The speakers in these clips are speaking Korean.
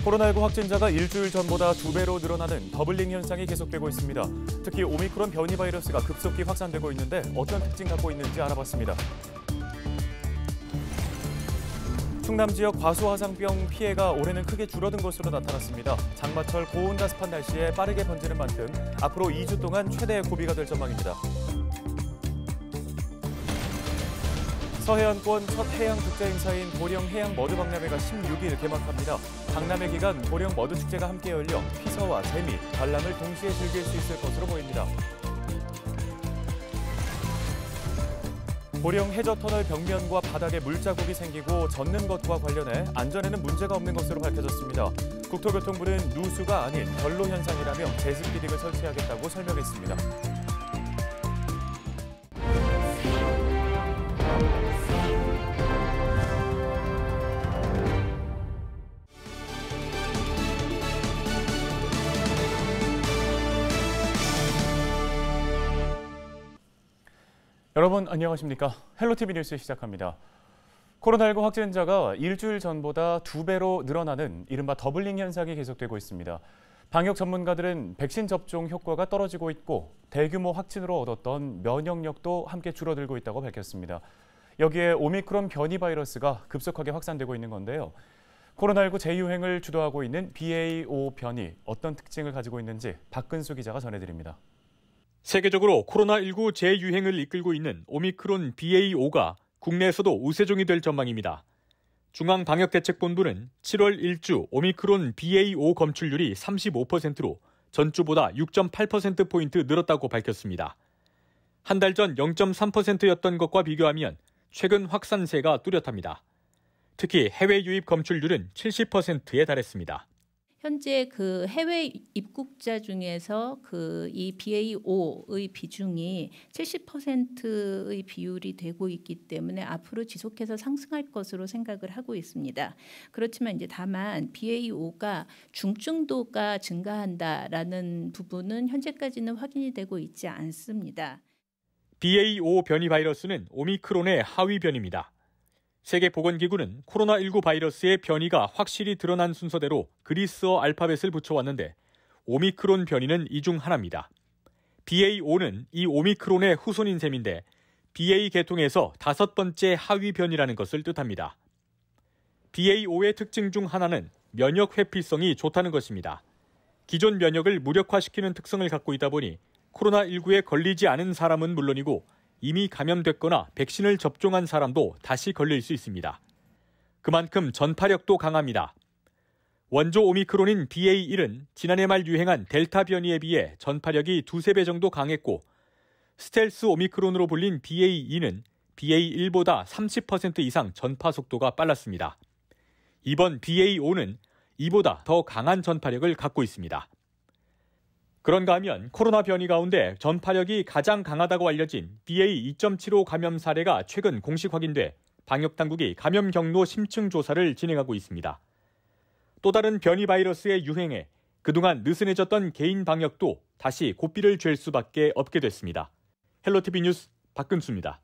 코로나19 확진자가 일주일 전보다 2배로 늘어나는 더블링 현상이 계속되고 있습니다. 특히 오미크론 변이 바이러스가 급속히 확산되고 있는데 어떤 특징 갖고 있는지 알아봤습니다. 충남 지역 과수화상병 피해가 올해는 크게 줄어든 것으로 나타났습니다. 장마철 고온다습한 날씨에 빠르게 번지는 만큼 앞으로 2주 동안 최대의 고비가 될 전망입니다. 서해안권 첫 해양 국제 행사인 보령 해양 머드 박람회가 16일 개막합니다. 박람회 기간 보령 머드 축제가 함께 열려 피서와 재미, 관람을 동시에 즐길 수 있을 것으로 보입니다. 보령 해저터널 벽면과 바닥에 물자국이 생기고 젖는 것과 관련해 안전에는 문제가 없는 것으로 밝혀졌습니다. 국토교통부는 누수가 아닌 결로 현상이라며 제습기 등을 설치하겠다고 설명했습니다. 여러분 안녕하십니까? 헬로티비 뉴스 시작합니다. 코로나19 확진자가 일주일 전보다 2배로 늘어나는 이른바 더블링 현상이 계속되고 있습니다. 방역 전문가들은 백신 접종 효과가 떨어지고 있고 대규모 확진으로 얻었던 면역력도 함께 줄어들고 있다고 밝혔습니다. 여기에 오미크론 변이 바이러스가 급속하게 확산되고 있는 건데요. 코로나19 재유행을 주도하고 있는 BA.5 변이 어떤 특징을 가지고 있는지 박근수 기자가 전해드립니다. 세계적으로 코로나19 재유행을 이끌고 있는 오미크론 BA.5가 국내에서도 우세종이 될 전망입니다. 중앙방역대책본부는 7월 1주 오미크론 BA.5 검출률이 35%로 전주보다 6.8%포인트 늘었다고 밝혔습니다. 한 달 전 0.3%였던 것과 비교하면 최근 확산세가 뚜렷합니다. 특히 해외 유입 검출률은 70%에 달했습니다. 현재 그 해외 입국자 중에서 이 BA.5의 비중이 70%의 비율이 되고 있기 때문에 앞으로 지속해서 상승할 것으로 생각을 하고 있습니다. 그렇지만 이제 다만 BA.5가 중증도가 증가한다라는 부분은 현재까지는 확인이 되고 있지 않습니다. BA.5 변이 바이러스는 오미크론의 하위 변입니다. 세계보건기구는 코로나19 바이러스의 변이가 확실히 드러난 순서대로 그리스어 알파벳을 붙여왔는데 오미크론 변이는 이 중 하나입니다. BA.5는 이 오미크론의 후손인 셈인데 BA 계통에서 5번째 하위 변이라는 것을 뜻합니다. BA.5의 특징 중 하나는 면역 회피성이 좋다는 것입니다. 기존 면역을 무력화시키는 특성을 갖고 있다 보니 코로나19에 걸리지 않은 사람은 물론이고 이미 감염됐거나 백신을 접종한 사람도 다시 걸릴 수 있습니다. 그만큼 전파력도 강합니다. 원조 오미크론인 BA.1은 지난해 말 유행한 델타 변이에 비해 전파력이 2~3배 정도 강했고 스텔스 오미크론으로 불린 BA.2는 BA.1보다 30% 이상 전파 속도가 빨랐습니다. 이번 BA.5는 이보다 더 강한 전파력을 갖고 있습니다. 그런가 하면 코로나 변이 가운데 전파력이 가장 강하다고 알려진 BA.2.75 감염 사례가 최근 공식 확인돼 방역당국이 감염 경로 심층 조사를 진행하고 있습니다. 또 다른 변이 바이러스의 유행에 그동안 느슨해졌던 개인 방역도 다시 고삐를 쥘 수밖에 없게 됐습니다. 헬로티비 뉴스 박근수입니다.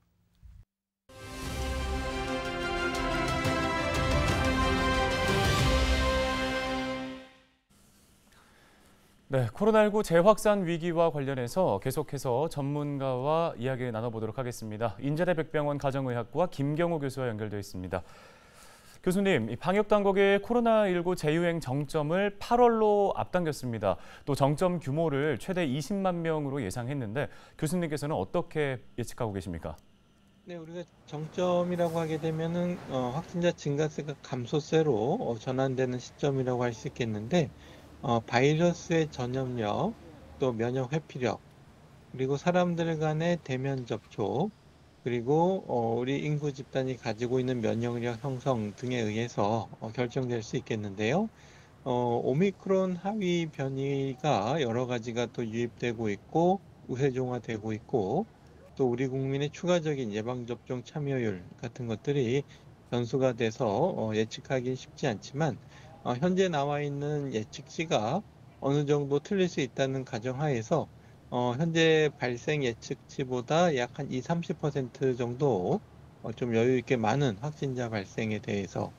네, 코로나19 재확산 위기와 관련해서 계속해서 전문가와 이야기 나눠보도록 하겠습니다. 인제대 백병원 가정의학부와 김경호 교수와 연결되어 있습니다. 교수님, 방역당국의 코로나19 재유행 정점을 8월로 앞당겼습니다. 또 정점 규모를 최대 20만 명으로 예상했는데 교수님께서는 어떻게 예측하고 계십니까? 네, 우리가 정점이라고 하게 되면은 확진자 증가세가 감소세로 전환되는 시점이라고 할 수 있겠는데 바이러스의 전염력, 또 면역 회피력, 그리고 사람들 간의 대면 접촉, 그리고 우리 인구 집단이 가지고 있는 면역력 형성 등에 의해서 결정될 수 있겠는데요. 오미크론 하위 변이가 여러 가지가 또 유입되고 있고 우세종화되고 있고 또 우리 국민의 추가적인 예방접종 참여율 같은 것들이 변수가 돼서 예측하기는 쉽지 않지만 현재 나와 있는 예측치가 어느 정도 틀릴 수 있다는 가정하에서 현재 발생 예측치보다 약 한 20~30% 정도 좀 여유 있게 많은 확진자 발생에 대해서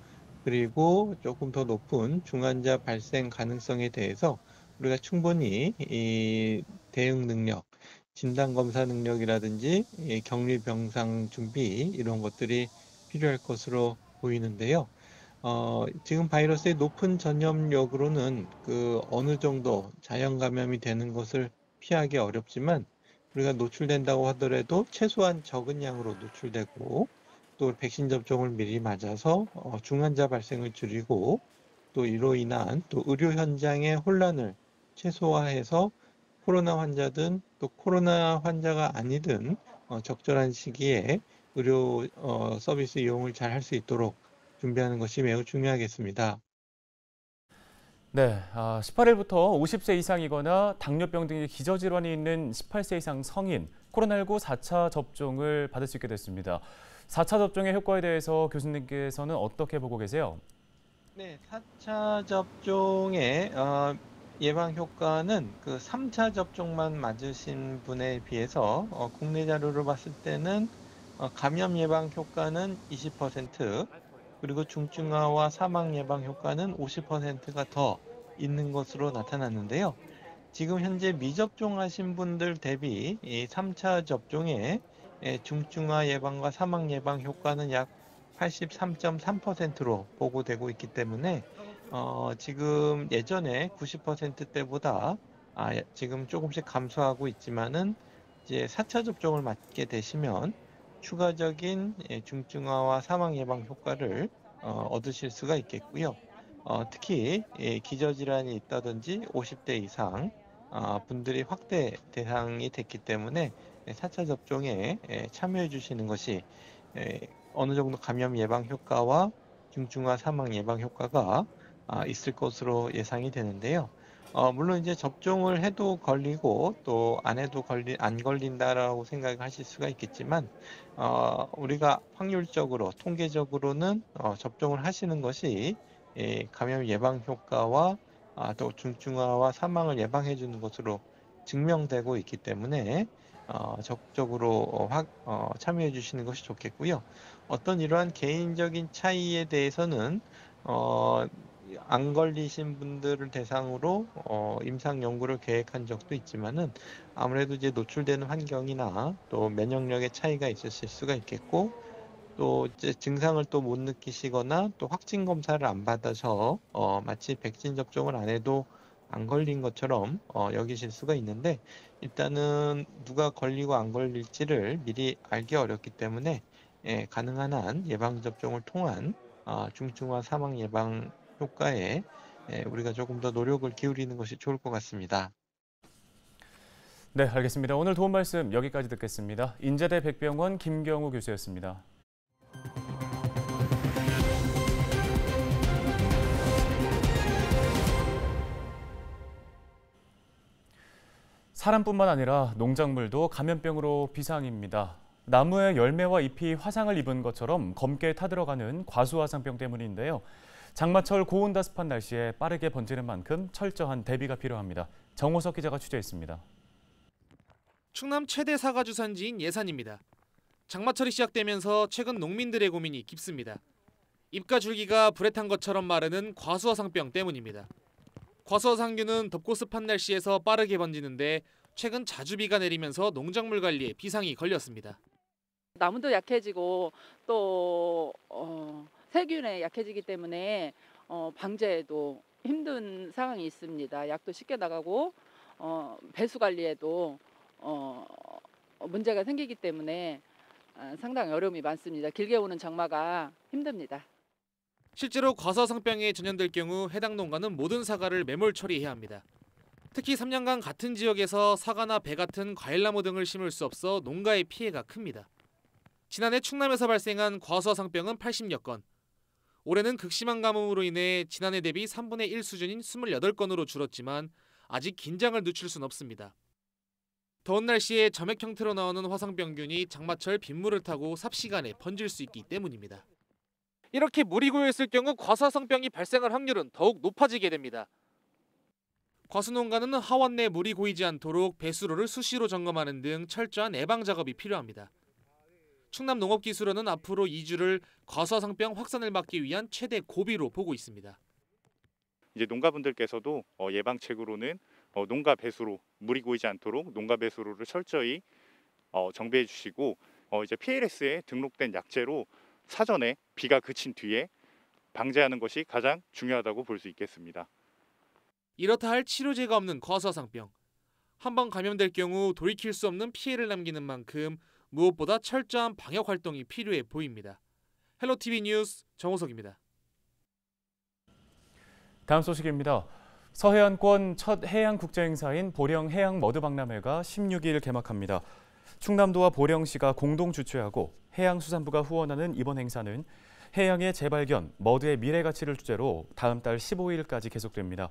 그리고 조금 더 높은 중환자 발생 가능성에 대해서 우리가 충분히 이 대응 능력, 진단검사 능력이라든지 이 격리 병상 준비 이런 것들이 필요할 것으로 보이는데요. 지금 바이러스의 높은 전염력으로는 그 어느 정도 자연 감염이 되는 것을 피하기 어렵지만 우리가 노출된다고 하더라도 최소한 적은 양으로 노출되고 또 백신 접종을 미리 맞아서 중환자 발생을 줄이고 또 이로 인한 또 의료 현장의 혼란을 최소화해서 코로나 환자든 또 코로나 환자가 아니든 적절한 시기에 의료 서비스 이용을 잘 할 수 있도록 준비하는 것이 매우 중요하겠습니다. 네, 18일부터 50세 이상이거나 당뇨병 등의 기저질환이 있는 18세 이상 성인, 코로나19 4차 접종을 받을 수 있게 됐습니다. 4차 접종의 효과에 대해서 교수님께서는 어떻게 보고 계세요? 네, 4차 접종의 예방 효과는 그 3차 접종만 맞으신 분에 비해서 국내 자료를 봤을 때는 감염 예방 효과는 20%, 그리고 중증화와 사망 예방 효과는 50%가 더 있는 것으로 나타났는데요. 지금 현재 미접종하신 분들 대비 이 3차 접종의 중증화 예방과 사망 예방 효과는 약 83.3%로 보고되고 있기 때문에 지금 예전에 90%대보다 지금 조금씩 감소하고 있지만은 이제 4차 접종을 맞게 되시면 추가적인 중증화와 사망 예방 효과를 얻으실 수가 있겠고요. 특히 기저질환이 있다든지 50대 이상 분들이 확대 대상이 됐기 때문에 4차 접종에 참여해 주시는 것이 어느 정도 감염 예방 효과와 중증화 사망 예방 효과가 있을 것으로 예상이 되는데요. 물론 이제 접종을 해도 걸리고 또 안 해도 안 걸린다라고 생각하실 수가 있겠지만 우리가 확률적으로 통계적으로는 접종을 하시는 것이 감염 예방 효과와 또 중증화와 사망을 예방해 주는 것으로 증명되고 있기 때문에 적극적으로 참여해 주시는 것이 좋겠고요. 어떤 이러한 개인적인 차이에 대해서는 안 걸리신 분들을 대상으로 임상 연구를 계획한 적도 있지만은 아무래도 이제 노출되는 환경이나 또 면역력의 차이가 있으실 수가 있겠고 또 이제 증상을 또 못 느끼시거나 또 확진 검사를 안 받아서 마치 백신 접종을 안 해도 안 걸린 것처럼 여기실 수가 있는데 일단은 누가 걸리고 안 걸릴지를 미리 알기 어렵기 때문에 가능한 한 예방 접종을 통한 중증화 사망 예방 효과에 우리가 조금 더 노력을 기울이는 것이 좋을 것 같습니다. 네, 알겠습니다. 오늘 도움 말씀 여기까지 듣겠습니다. 인제대 백병원 김경우 교수였습니다. 사람뿐만 아니라 농작물도 감염병으로 비상입니다. 나무의 열매와 잎이 화상을 입은 것처럼 검게 타들어가는 과수화상병 때문인데요. 장마철 고온다습한 날씨에 빠르게 번지는 만큼 철저한 대비가 필요합니다. 정호석 기자가 취재했습니다. 충남 최대 사과 주산지인 예산입니다. 장마철이 시작되면서 최근 농민들의 고민이 깊습니다. 잎과 줄기가 불에 탄 것처럼 마르는 과수화상병 때문입니다. 과수화상균은 덥고 습한 날씨에서 빠르게 번지는데 최근 자주 비가 내리면서 농작물 관리에 비상이 걸렸습니다. 나무도 약해지고 또 세균에 약해지기 때문에 방제에도 힘든 상황이 있습니다. 약도 쉽게 나가고 배수 관리에도 문제가 생기기 때문에 상당히 어려움이 많습니다. 길게 오는 장마가 힘듭니다. 실제로 과수화상병에 전염될 경우 해당 농가는 모든 사과를 매몰 처리해야 합니다. 특히 3년간 같은 지역에서 사과나 배 같은 과일나무 등을 심을 수 없어 농가의 피해가 큽니다. 지난해 충남에서 발생한 과수화상병은 80여 건. 올해는 극심한 가뭄으로 인해 지난해 대비 3분의 1 수준인 28건으로 줄었지만 아직 긴장을 늦출 순 없습니다. 더운 날씨에 점액 형태로 나오는 화상병균이 장마철 빗물을 타고 삽시간에 번질 수 있기 때문입니다. 이렇게 물이 고여있을 경우 과수화상병이 발생할 확률은 더욱 높아지게 됩니다. 과수농가는 하원 내 물이 고이지 않도록 배수로를 수시로 점검하는 등 철저한 예방 작업이 필요합니다. 충남농업기술원은 앞으로 이주를 과수화상병 확산을 막기 위한 최대 고비로 보고 있습니다. 이제 농가분들께서도 예방책으로는 농가 배수로 물이 고이지 않도록 농가 배수로를 철저히 정비해 주시고 이제 PLS에 등록된 약재로 사전에 비가 그친 뒤에 방제하는 것이 가장 중요하다고 볼 수 있겠습니다. 이렇다 할 치료제가 없는 과수화상병. 한번 감염될 경우 돌이킬 수 없는 피해를 남기는 만큼 무엇보다 철저한 방역 활동이 필요해 보입니다. 헬로티비 뉴스 정호석입니다. 다음 소식입니다. 서해안권 첫 해양국제행사인 보령해양머드박람회가 16일 개막합니다. 충남도와 보령시가 공동 주최하고 해양수산부가 후원하는 이번 행사는 해양의 재발견, 머드의 미래 가치를 주제로 다음 달 15일까지 계속됩니다.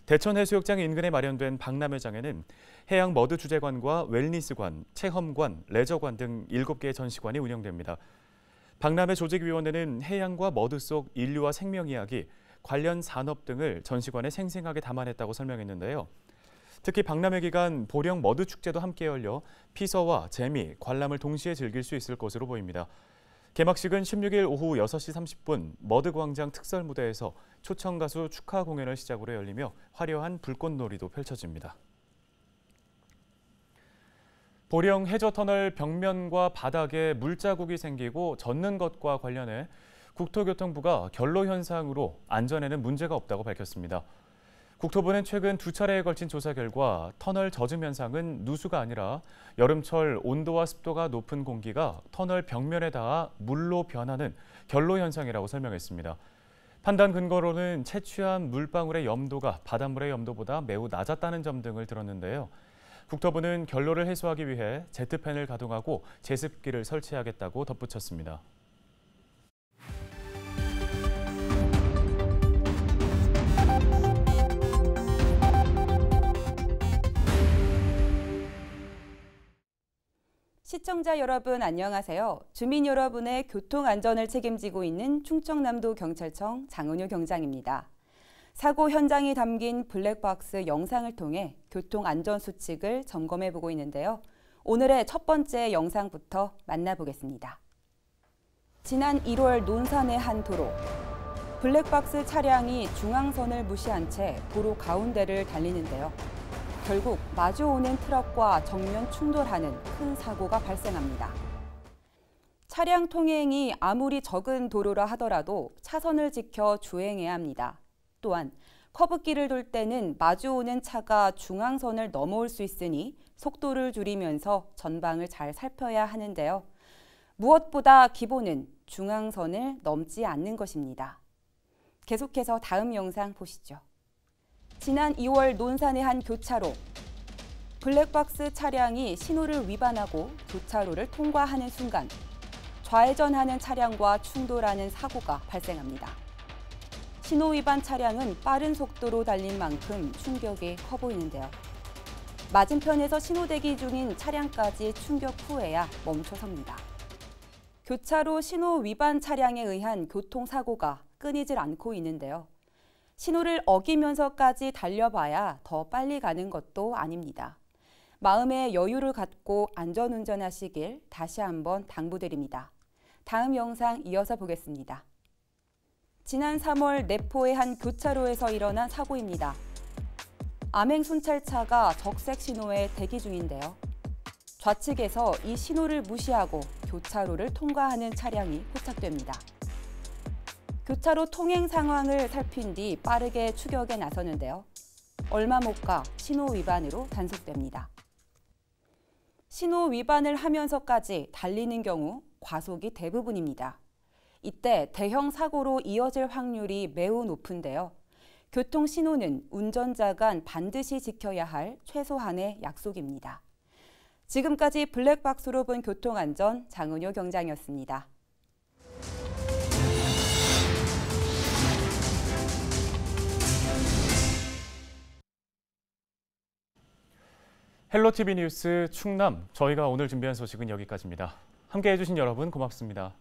대천해수욕장 인근에 마련된 박람회장에는 해양 머드 주제관과 웰니스관, 체험관, 레저관 등 7개의 전시관이 운영됩니다. 박람회 조직위원회는 해양과 머드 속 인류와 생명 이야기, 관련 산업 등을 전시관에 생생하게 담아냈다고 설명했는데요. 특히 박람회 기간 보령 머드 축제도 함께 열려 피서와 재미, 관람을 동시에 즐길 수 있을 것으로 보입니다. 개막식은 16일 오후 6시 30분 머드광장 특설 무대에서 초청 가수 축하 공연을 시작으로 열리며 화려한 불꽃놀이도 펼쳐집니다. 보령 해저터널 벽면과 바닥에 물자국이 생기고 젖는 것과 관련해 국토교통부가 결로 현상으로 안전에는 문제가 없다고 밝혔습니다. 국토부는 최근 2차례에 걸친 조사 결과 터널 젖음 현상은 누수가 아니라 여름철 온도와 습도가 높은 공기가 터널 벽면에 닿아 물로 변하는 결로 현상이라고 설명했습니다. 판단 근거로는 채취한 물방울의 염도가 바닷물의 염도보다 매우 낮았다는 점 등을 들었는데요. 국토부는 결로를 해소하기 위해 제트팬을 가동하고 제습기를 설치하겠다고 덧붙였습니다. 시청자 여러분 안녕하세요. 주민 여러분의 교통 안전을 책임지고 있는 충청남도 경찰청 장은효 경장입니다. 사고 현장이 담긴 블랙박스 영상을 통해 교통 안전 수칙을 점검해 보고 있는데요. 오늘의 첫 번째 영상부터 만나보겠습니다. 지난 1월 논산의 한 도로. 블랙박스 차량이 중앙선을 무시한 채 도로 가운데를 달리는데요. 결국 마주오는 트럭과 정면 충돌하는 큰 사고가 발생합니다. 차량 통행이 아무리 적은 도로라 하더라도 차선을 지켜 주행해야 합니다. 또한 커브길을 돌 때는 마주오는 차가 중앙선을 넘어올 수 있으니 속도를 줄이면서 전방을 잘 살펴야 하는데요. 무엇보다 기본은 중앙선을 넘지 않는 것입니다. 계속해서 다음 영상 보시죠. 지난 2월 논산의 한 교차로. 블랙박스 차량이 신호를 위반하고 교차로를 통과하는 순간 좌회전하는 차량과 충돌하는 사고가 발생합니다. 신호 위반 차량은 빠른 속도로 달린 만큼 충격이 커 보이는데요. 맞은편에서 신호 대기 중인 차량까지 충격 후에야 멈춰섭니다. 교차로 신호 위반 차량에 의한 교통사고가 끊이질 않고 있는데요. 신호를 어기면서까지 달려봐야 더 빨리 가는 것도 아닙니다. 마음의 여유를 갖고 안전운전하시길 다시 한번 당부드립니다. 다음 영상 이어서 보겠습니다. 지난 3월 내포의 한 교차로에서 일어난 사고입니다. 암행 순찰차가 적색 신호에 대기 중인데요. 좌측에서 이 신호를 무시하고 교차로를 통과하는 차량이 포착됩니다. 교차로 통행 상황을 살핀 뒤 빠르게 추격에 나서는데요. 얼마 못 가 신호 위반으로 단속됩니다. 신호 위반을 하면서까지 달리는 경우 과속이 대부분입니다. 이때 대형 사고로 이어질 확률이 매우 높은데요. 교통신호는 운전자가 반드시 지켜야 할 최소한의 약속입니다. 지금까지 블랙박스로 본 교통안전 장은효 경장이었습니다. 헬로티비 뉴스 충남, 저희가 오늘 준비한 소식은 여기까지입니다. 함께해 주신 여러분 고맙습니다.